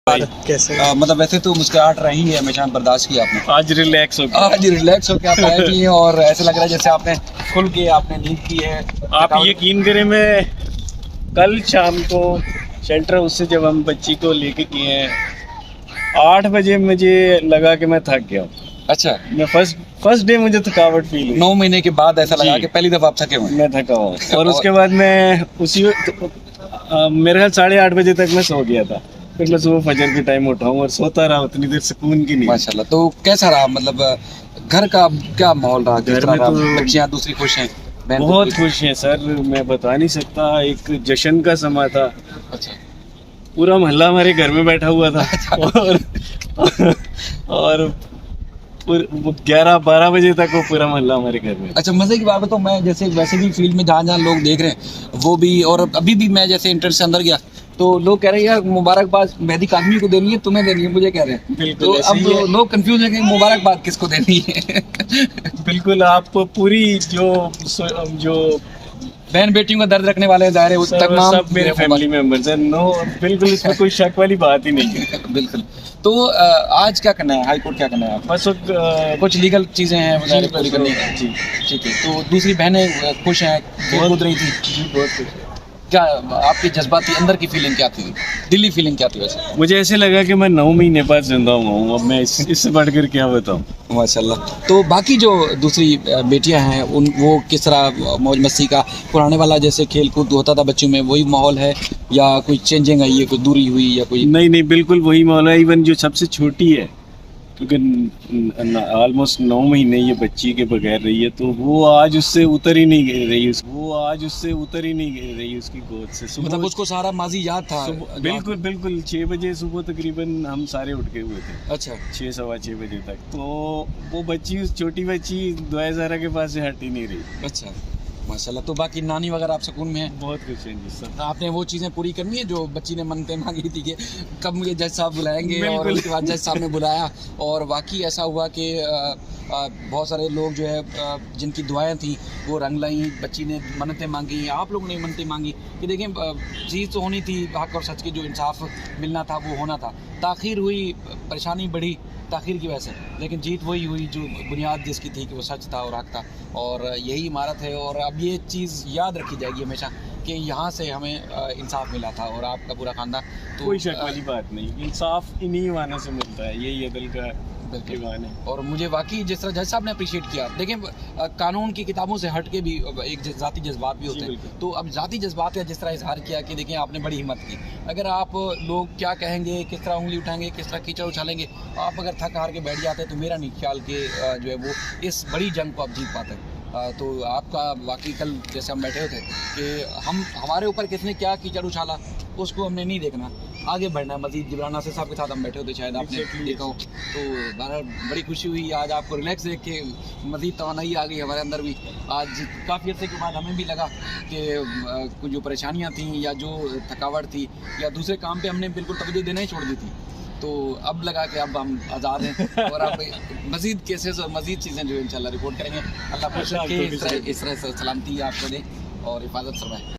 कैसे मतलब वैसे तो मुस्कुराहट रही है हमेशा, बर्दाश्त की आपने। आज रिलैक्स हो आज रिलैक्स होकर आप आए भी हैं और ऐसा लग रहा है जैसे आपने खुल के आपने नींद की है। आप यकीन करें, मैं कल शाम को शेल्टर हाउस से जब हम बच्ची को लेके गए हैं 8 बजे मुझे लगा कि मैं थक गया हूँ। अच्छा, मैं फर्स्ट डे मुझे थकावट फील हुई। 9 महीने के बाद ऐसा लगा जी। कि पहली दफा आप थके हुए हैं। मैं थका हुआ और उसके बाद मैं उसी मेरे ख्याल 8:30 बजे तक मैं सो गया था। फिर मैं सुबह फजर के टाइम उठा हूँ और सोता रहा उतनी देर सुकून की नींद। माशाल्लाह। तो कैसा रहा, मतलब घर का क्या माहौल रहा, किस घर तरह में रहा? तो बच्चियां दूसरी खुश हैं? बहन तो बहुत खुश हैं सर, मैं बता नहीं सकता। एक जश्न का समा था, अच्छा, पूरा मोहल्ला हमारे घर में बैठा हुआ था और 11-12 बजे तक वो पूरा मोहल्ला हमारे घर में। अच्छा, मजे की बात है। तो मैं जैसे वैसे भी फील्ड में जहाँ जहाँ लोग देख रहे हैं वो भी, और अभी भी मैं जैसे इंटर से अंदर गया तो लोग कह रहे हैं यार मुबारकबाद मेहदी कादमी को देनी है, तुम्हें देनी है, मुझे कह रहे हैं। बिल्कुल, तो ऐसे अब ही है। लोग कंफ्यूज है कि मुबारकबाद किसको देनी है। बिल्कुल, आप पूरी जो बहन बेटियों का दर्द रखने वाले ज़ाहिर है वो तमाम सब मेरे फैमिली मेंबर्स हैं। नो, बिल्कुल इसमें कोई शक वाली बात ही नहीं है। बिल्कुल। तो आज क्या करना है, हाई कोर्ट क्या करना है आप? बस कुछ लीगल चीज़ें हैं वो ज़ाहिर पूरी करनी है। जी ठीक है। तो दूसरी बहनें खुश हैं, खेल कूद रही थी। जी, बहुत खुश है। क्या आपकी जज्बाती अंदर की फीलिंग क्या थी, दिल्ली फीलिंग क्या थी वैसे? मुझे ऐसे लगा कि मैं 9 महीने बाद जिंदा हुआ हूँ। अब मैं इससे बढ़कर क्या बताऊँ। माशाल्लाह। तो बाकी जो दूसरी बेटियां हैं उन वो किस तरह मौज मस्ती का पुराने वाला जैसे खेल कूद होता था बच्चों में वही माहौल है या कोई चेंजिंग आई है, कोई दूरी हुई या कोई? नहीं, बिल्कुल वही माहौल है। इवन जो सबसे छोटी है, क्योंकि ऑलमोस्ट 9 महीने ये बच्ची के बगैर रही है, तो वो आज उससे उतर ही नहीं रही उसकी गोद से। मतलब उसको सारा माजी याद था? बिल्कुल 6 बजे सुबह तकरीबन हम सारे उठ के हुए थे। अच्छा, 6-6:15 बजे तक। तो वो बच्ची, उस छोटी बच्ची दुआ ज़हरा के पास से हट ही नहीं रही। अच्छा, माशाल्लाह। तो बाकी नानी वगैरह आप सुकून में हैं? बहुत खुश हैं जी सब। आपने वो चीज़ें पूरी करनी है जो बच्ची ने मनते मांगी थी कि कब मुझे जज साहब बुलाएंगे, और उसके बाद जज साहब ने बुलाया और वाकई ऐसा हुआ कि बहुत सारे लोग जो है जिनकी दुआएं थी वो रंग लाई, बच्ची ने मन्नतें मांगी, आप लोगों ने मन्नतें मांगी कि देखें चीज़ तो होनी थी, हक और सच की जो इंसाफ मिलना था वो होना था। ताख़ीर हुई, परेशानी बढ़ी ताख़ीर की वजह से, लेकिन जीत वही हुई जो बुनियाद जिसकी थी कि वो सच था और हक था, और यही इमारत है। और अब ये चीज़ याद रखी जाएगी हमेशा कि यहाँ से हमें इंसाफ मिला था और आपका पूरा ख़ानदान। तो कोई शक वाली बात नहीं, इंसाफ इन्हीं वाना से मिलता है, यही अदल का ईमान है। और मुझे वाकई जिस तरह जज साहब ने अप्रिशिएट किया, देखें कानून की किताबों से हट के भी एक ज़ाती जज्बात भी होते हैं, तो अब ज़ाती जज्बात का जिस तरह इजहार किया कि देखें आपने बड़ी हिम्मत की। अगर आप लोग क्या कहेंगे, किस तरह उंगली उठाएंगे, किस तरह कीचड़ उछालेंगे, आप अगर थक हार के बैठ जाते तो मेरा नहीं ख्याल कि जो है वो इस बड़ी जंग को आप जीत पाते। तो आपका वाकई कल जैसे हम बैठे हुए थे कि हमारे ऊपर किसने क्या कीचड़ उछाला उसको हमने नहीं देखना, आगे बढ़ना है। मजीद जिब्राना से साहब के साथ हम बैठे होते, शायद आपने देखा हो। तो बड़ी खुशी हुई आज आपको रिलैक्स देख के, मजीद तवानाई आ गई हमारे अंदर भी। आज काफ़ी अर्से के बाद हमें भी लगा कि कुछ जो परेशानियाँ थी या जो थकावट थी या दूसरे काम पे हमने बिल्कुल तवज्जो देना ही छोड़ दी थी, तो अब लगा कि अब हम आज़ाद हैं और अब मज़ीद केसेस और मज़ीद चीज़ें जो इंशाल्लाह रिपोर्ट करेंगे। अल्लाह खुश रखे, इस तरह सलामती आपको दे और हिफाजत फरमाए।